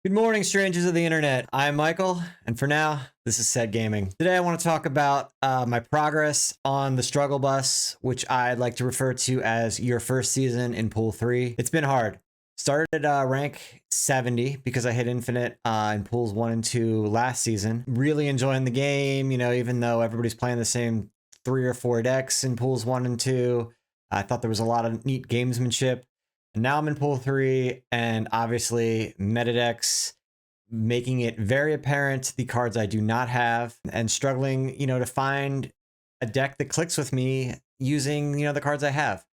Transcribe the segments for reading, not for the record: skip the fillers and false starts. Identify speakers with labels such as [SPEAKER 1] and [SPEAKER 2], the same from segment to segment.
[SPEAKER 1] Good morning, strangers of the internet. I'm Michael, and for now, this is Set Gaming. Today, I want to talk about my progress on the struggle bus, which I'd like to refer to as your first season in Pool 3. It's been hard. Started rank 70 because I hit infinite in pools 1 and 2 last season. Really enjoying the game, you know, even though everybody's playing the same 3 or 4 decks in pools 1 and 2. I thought there was a lot of neat gamesmanship. And now I'm in pool 3, and obviously meta decks making it very apparent the cards I do not have, and struggling, you know, to find a deck that clicks with me using, you know, the cards I have.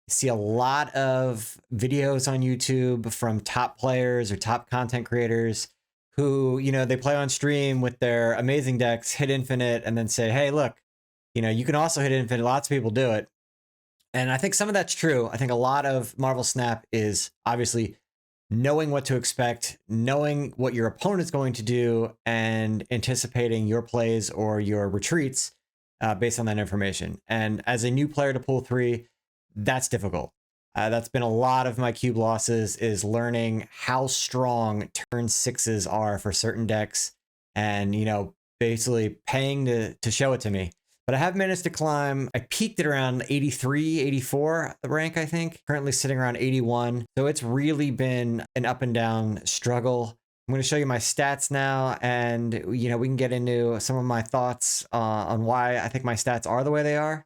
[SPEAKER 1] I see a lot of videos on YouTube from top players or top content creators who, you know, they play on stream with their amazing decks, hit infinite, and then say, hey, look, you know, you can also hit infinite. Lots of people do it. And I think some of that's true. I think a lot of Marvel Snap is obviously knowing what to expect, knowing what your opponent's going to do, and anticipating your plays or your retreats based on that information. And as a new player to Pool 3, that's difficult. That's been a lot of my cube losses, is learning how strong turn 6s are for certain decks and, you know, basically paying to show it to me. But I have managed to climb. I peaked at around 83, 84 rank, I think. Currently sitting around 81. So it's really been an up and down struggle. I'm going to show you my stats now, and you know, we can get into some of my thoughts on why I think my stats are the way they are,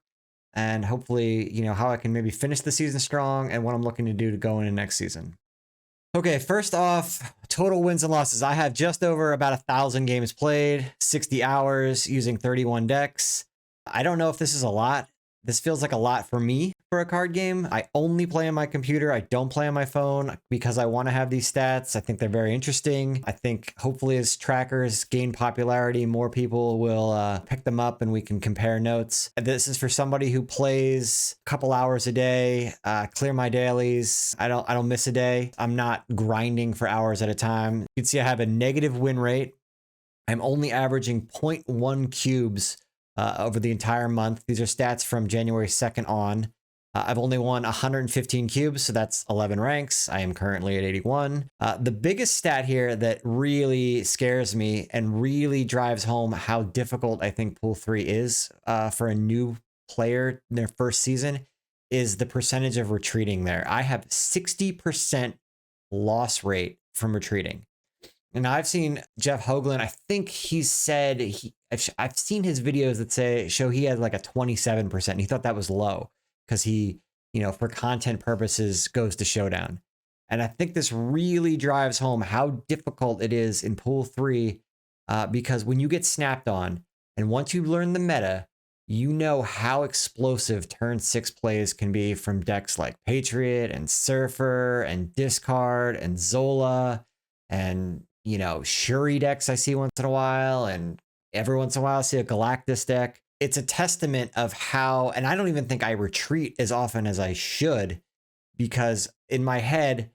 [SPEAKER 1] and hopefully, you know, how I can maybe finish the season strong and what I'm looking to do to go into next season. Okay, first off, total wins and losses. I have just over about 1,000 games played, 60 hours using 31 decks. I don't know if this is a lot. This feels like a lot for me for a card game. I only play on my computer. I don't play on my phone because I want to have these stats. I think they're very interesting. I think hopefully as trackers gain popularity, more people will pick them up and we can compare notes. This is for somebody who plays a couple hours a day, clear my dailies. I don't miss a day. I'm not grinding for hours at a time. You can see I have a negative win rate. I'm only averaging 0.1 cubes over the entire month. These are stats from January 2nd on. I've only won 115 cubes, so that's 11 ranks. I am currently at 81. The biggest stat here that really scares me and really drives home how difficult I think Pool 3 is for a new player in their first season is the percentage of retreating there. I have 60% loss rate from retreating. And I've seen Jeff Hoagland, I think he said, I've seen his videos that show he had like a 27%. And he thought that was low because he, you know, for content purposes goes to Showdown. And I think this really drives home how difficult it is in Pool 3 because when you get snapped on and once you learn the meta, you know how explosive turn 6 plays can be from decks like Patriot and Surfer and Discard and Zola and, you know, Shuri decks I see once in a while, and every once in a while I see a Galactus deck. It's a testament of how, and I don't even think I retreat as often as I should, because in my head,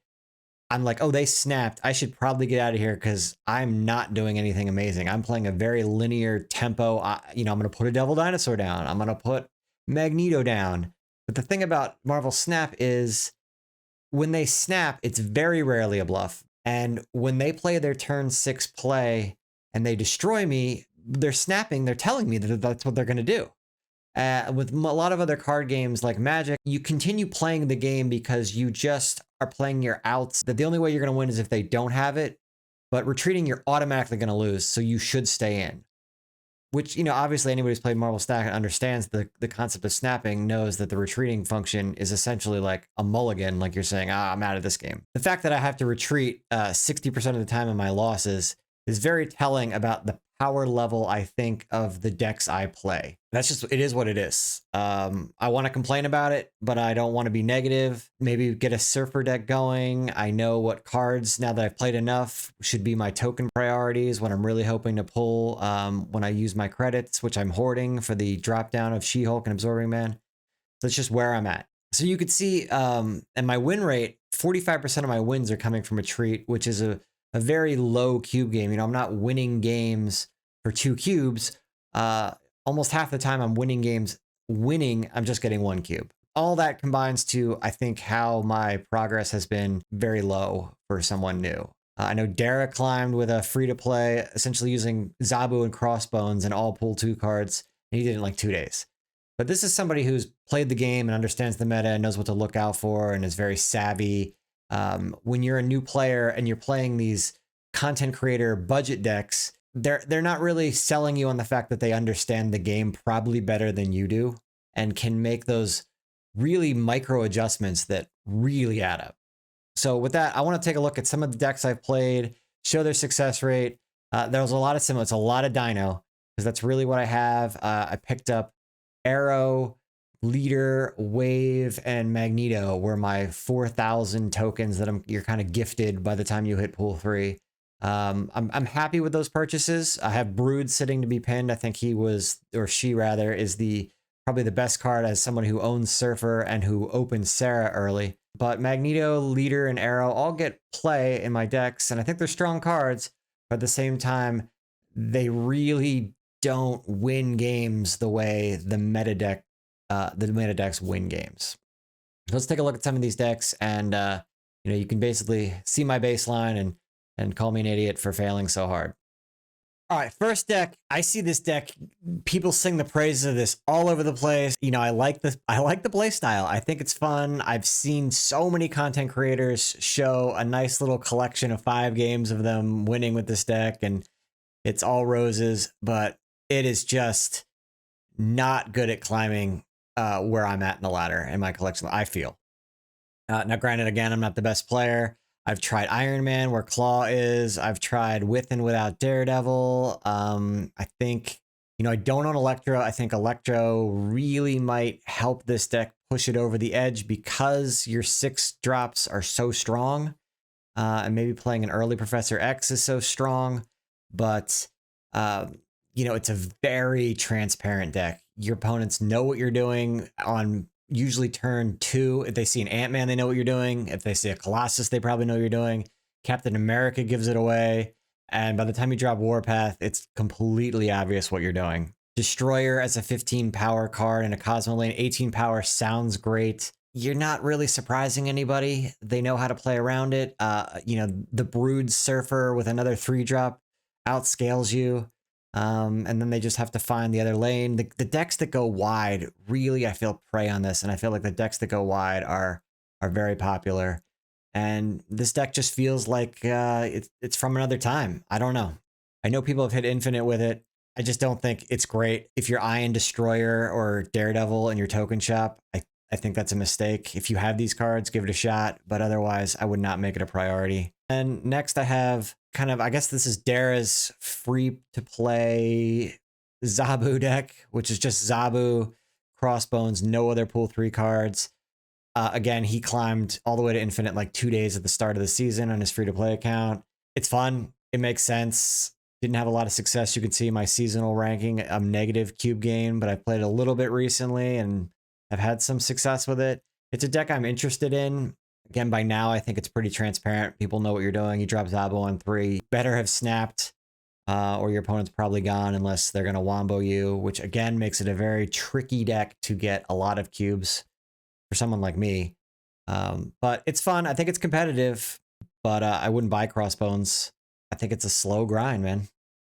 [SPEAKER 1] I'm like, oh, they snapped. I should probably get out of here because I'm not doing anything amazing. I'm playing a very linear tempo. You know, I'm going to put a Devil Dinosaur down. I'm going to put Magneto down. But the thing about Marvel Snap is when they snap, it's very rarely a bluff. And when they play their turn 6 play and they destroy me, they're snapping, they're telling me that that's what they're going to do. With a lot of other card games like Magic, you continue playing the game because you just are playing your outs. That the only way you're going to win is if they don't have it. But retreating, you're automatically going to lose, so you should stay in. Which, you know, obviously anybody who's played Marvel Stack and understands the concept of snapping knows that the retreating function is essentially like a mulligan, like you're saying, I'm out of this game. The fact that I have to retreat 60% of the time in my losses is very telling about the power level, I think, of the decks I play. That's just, it is what it is. I want to complain about it, but I don't want to be negative. Maybe get a Surfer deck going. I know what cards, now that I've played enough, should be my token priorities when I'm really hoping to pull when I use my credits, which I'm hoarding for the drop down of She-Hulk and Absorbing Man. So that's just where I'm at. So you could see, and my win rate, 45% of my wins are coming from retreat, which is a very low cube game. You know, I'm not winning games for 2 cubes. Almost half the time I'm winning games, I'm just getting 1 cube. All that combines to, I think, how my progress has been very low for someone new. I know Dara climbed with a free-to-play, essentially using Zabu and Crossbones and all pool 2 cards, and he did it in like 2 days. But this is somebody who's played the game and understands the meta and knows what to look out for and is very savvy. When you're a new player and you're playing these content creator budget decks, they're not really selling you on the fact that they understand the game probably better than you do and can make those really micro adjustments that really add up. So with that, I want to take a look at some of the decks I've played, show their success rate. There was a lot of similar. It's a lot of Dino because that's really what I have. I picked up Aero, Leader, Wave, and Magneto were my 4,000 tokens that you're kind of gifted by the time you hit pool 3. I'm happy with those purchases. I have Brood sitting to be pinned. I think he was, or she rather, is probably the best card as someone who owns Surfer and who opened Sarah early. But Magneto, Leader, and Aero all get play in my decks, and I think they're strong cards, but at the same time, they really don't win games the way the meta decks win games. So let's take a look at some of these decks, and you can basically see my baseline and call me an idiot for failing so hard. All right, first deck. I see this deck. People sing the praises of this all over the place. I like the play style. I think it's fun. I've seen so many content creators show a nice little collection of 5 games of them winning with this deck, and it's all roses, but it is just not good at climbing where I'm at in the ladder in my collection, I feel. Now, granted, again, I'm not the best player. I've tried Iron Man where Claw is. I've tried with and without Daredevil. I think, I don't own Electro. I think Electro really might help this deck push it over the edge because your 6 drops are so strong. And maybe playing an early Professor X is so strong. But, it's a very transparent deck. Your opponents know what you're doing on usually turn 2. If they see an Ant-Man, they know what you're doing. If they see a Colossus, they probably know what you're doing. Captain America gives it away. And by the time you drop Warpath, it's completely obvious what you're doing. Destroyer as a 15 power card in a Cosmo lane, 18 power sounds great. You're not really surprising anybody. They know how to play around it. The Brood Surfer with another 3-drop outscales you. And then they just have to find the other lane. The decks that go wide, really, I feel prey on this. And I feel like the decks that go wide are very popular. And this deck just feels like it's from another time. I don't know. I know people have hit infinite with it. I just don't think it's great. If you're eyeing Destroyer or Daredevil in your token shop, I think that's a mistake. If you have these cards, give it a shot. But otherwise, I would not make it a priority. And next I have I guess this is Dara's free-to-play Zabu deck, which is just Zabu, Crossbones, no other pool 3 cards. Again, he climbed all the way to infinite like 2 days at the start of the season on his free-to-play account. It's fun. It makes sense. Didn't have a lot of success. You can see my seasonal ranking. I'm negative cube gain, but I played a little bit recently and I've had some success with it. It's a deck I'm interested in. Again, by now, I think it's pretty transparent. People know what you're doing. You drop Zabu on 3. You better have snapped, or your opponent's probably gone unless they're going to wombo you, which again makes it a very tricky deck to get a lot of cubes for someone like me. But it's fun. I think it's competitive, but I wouldn't buy Crossbones. I think it's a slow grind, man.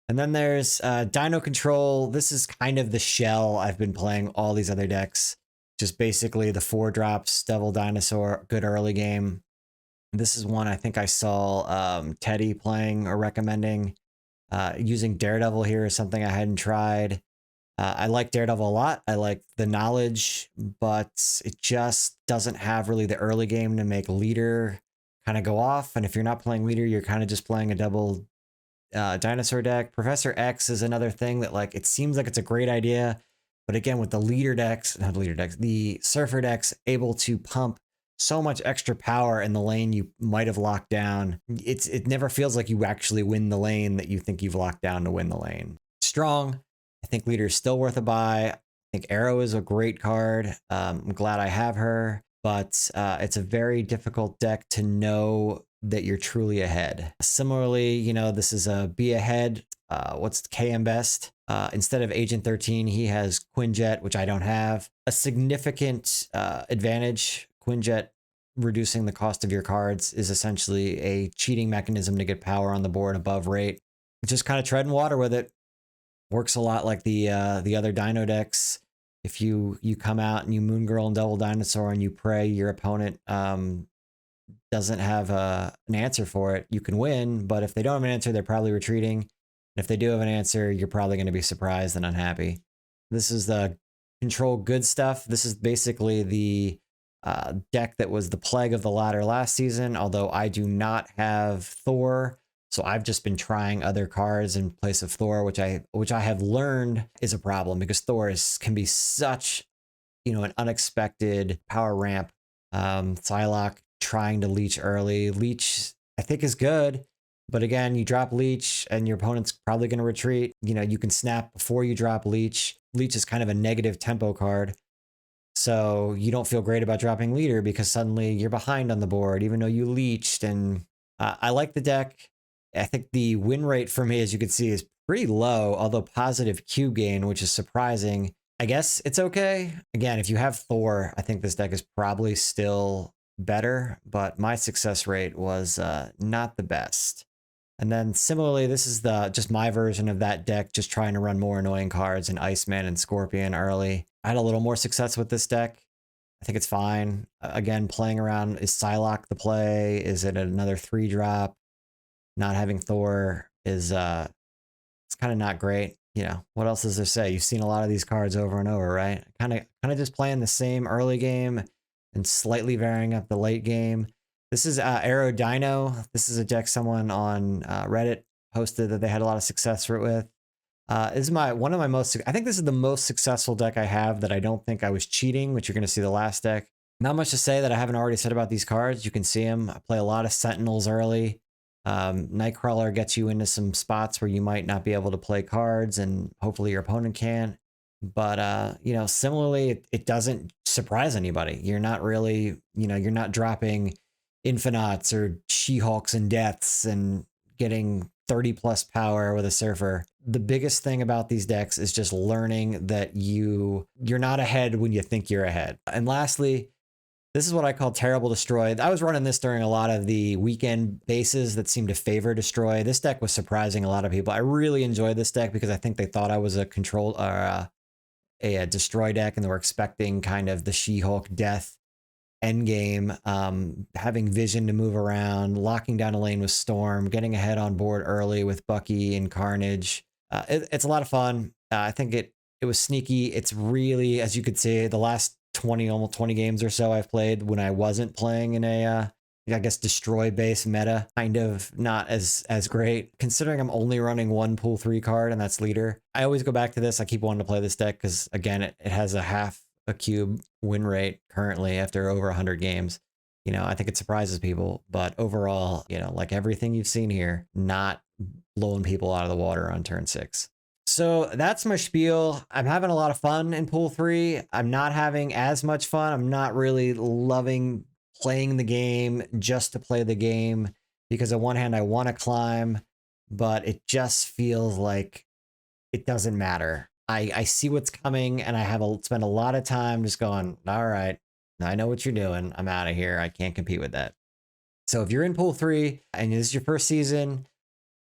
[SPEAKER 1] And then there's DinoControl. This is kind of the shell I've been playing all these other decks. Just basically the 4 drops, Devil Dinosaur, good early game. This is one I think I saw Teddy playing or recommending. Using Daredevil here is something I hadn't tried. I like Daredevil a lot. I like the knowledge, but it just doesn't have really the early game to make Leader kind of go off. And if you're not playing Leader, you're kind of just playing a double dinosaur deck. Professor X is another thing that it seems like it's a great idea. But again, with the the Surfer decks able to pump so much extra power in the lane you might have locked down, it never feels like you actually win the lane that you think you've locked down to win the lane. Strong. I think Leader is still worth a buy. I think Aero is a great card. I'm glad I have her, but it's a very difficult deck to know that you're truly ahead. Similarly, this is a be ahead. What's KM best? Instead of Agent 13, he has Quinjet, which I don't have. A significant advantage. Quinjet reducing the cost of your cards is essentially a cheating mechanism to get power on the board above rate. Just kind of treading water with it. Works a lot like the other Dino decks. If you come out and you Moon Girl and Double Dinosaur and you pray your opponent doesn't have an answer for it, you can win. But if they don't have an answer, they're probably retreating. And if they do have an answer, you're probably going to be surprised and unhappy. This is the control good stuff. This is basically the deck that was the plague of the ladder last season, although I do not have Thor. So I've just been trying other cards in place of Thor, which I have learned is a problem because Thor can be such, an unexpected power ramp. Psylocke trying to Leech early. Leech, I think, is good. But again, you drop Leech and your opponent's probably going to retreat. You can snap before you drop Leech. Leech is kind of a negative tempo card. So you don't feel great about dropping Leader because suddenly you're behind on the board, even though you leeched. And I like the deck. I think the win rate for me, as you can see, is pretty low, although positive Q gain, which is surprising. I guess it's okay. Again, if you have Thor, I think this deck is probably still better, but my success rate was not the best. And then similarly, this is just my version of that deck, just trying to run more annoying cards in Iceman and Scorpion early. I had a little more success with this deck. I think it's fine. Again, playing around, is Psylocke the play? Is it another 3-drop? Not having Thor is it's kind of not great. What else is there to say? You've seen a lot of these cards over and over, right? Kind of just playing the same early game and slightly varying up the late game. This is Aero Dino. This is a deck someone on Reddit posted that they had a lot of success with. This is one of my most, I think this is the most successful deck I have that I don't think I was cheating, which you're going to see the last deck. Not much to say that I haven't already said about these cards. You can see them. I play a lot of Sentinels early. Nightcrawler gets you into some spots where you might not be able to play cards and hopefully your opponent can. But, similarly, it doesn't surprise anybody. You're not really, you're not dropping Infinauts or She-Hulks and Deaths and getting 30 plus power with a Surfer. The biggest thing about these decks is just learning that you're not ahead when you think you're ahead. And lastly, this is what I call terrible destroy. I was running this during a lot of the weekend bases that seemed to favor destroy. This deck was surprising a lot of people. I really enjoyed this deck because I think they thought I was a control or a destroy deck, and they were expecting kind of the She-Hulk death endgame, having vision to move around, locking down a lane with Storm, getting ahead on board early with Bucky and Carnage. It's a lot of fun. I think it was sneaky. It's really, as you could see, the last almost 20 games or so I've played when I wasn't playing in a I guess destroy base meta, kind of not as great, considering I'm only running one pool 3 card, and that's Leader. I always go back to this. I keep wanting to play this deck because again, it has a half a cube win rate currently after over 100 games. I think it surprises people, but overall, like everything you've seen here, not blowing people out of the water on turn 6. So that's my spiel. I'm having a lot of fun in pool 3. I'm not having as much fun. I'm not really loving playing the game just to play the game because on one hand, I want to climb, but it just feels like it doesn't matter. I see what's coming, and I have spent a lot of time just going, all right, I know what you're doing. I'm out of here. I can't compete with that. So if you're in pool 3 and this is your first season,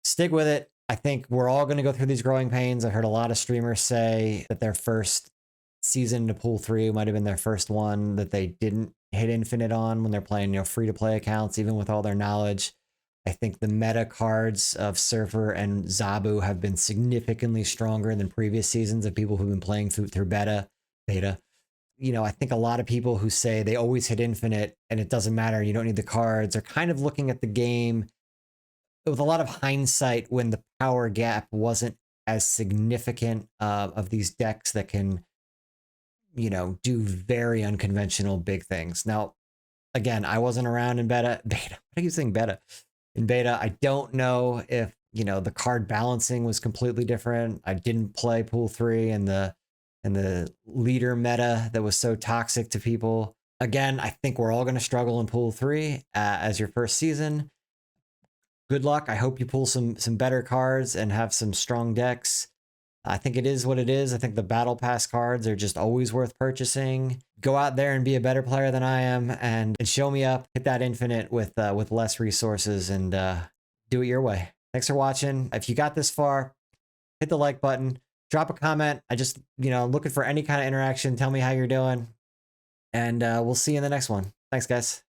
[SPEAKER 1] stick with it. I think we're all going to go through these growing pains. I heard a lot of streamers say that their first season to pool 3 might have been their first one that they didn't hit infinite on when they're playing, free to play accounts, even with all their knowledge. I think the meta cards of Surfer and Zabu have been significantly stronger than previous seasons of people who've been playing through beta. I think a lot of people who say they always hit infinite and it doesn't matter, you don't need the cards, are kind of looking at the game with a lot of hindsight when the power gap wasn't as significant of these decks that can, do very unconventional big things. Now, again, I wasn't around in beta. What are you saying beta? In beta, I don't know if, the card balancing was completely different. I didn't play pool 3 and the leader meta that was so toxic to people. Again, I think we're all going to struggle in pool 3 as your first season. Good luck. I hope you pull some better cards and have some strong decks. I think it is what it is. I think the battle pass cards are just always worth purchasing. Go out there and be a better player than I am, and show me up. Hit that infinite with less resources, and do it your way. Thanks for watching. If you got this far, hit the like button. Drop a comment. I just, looking for any kind of interaction. Tell me how you're doing, and we'll see you in the next one. Thanks, guys.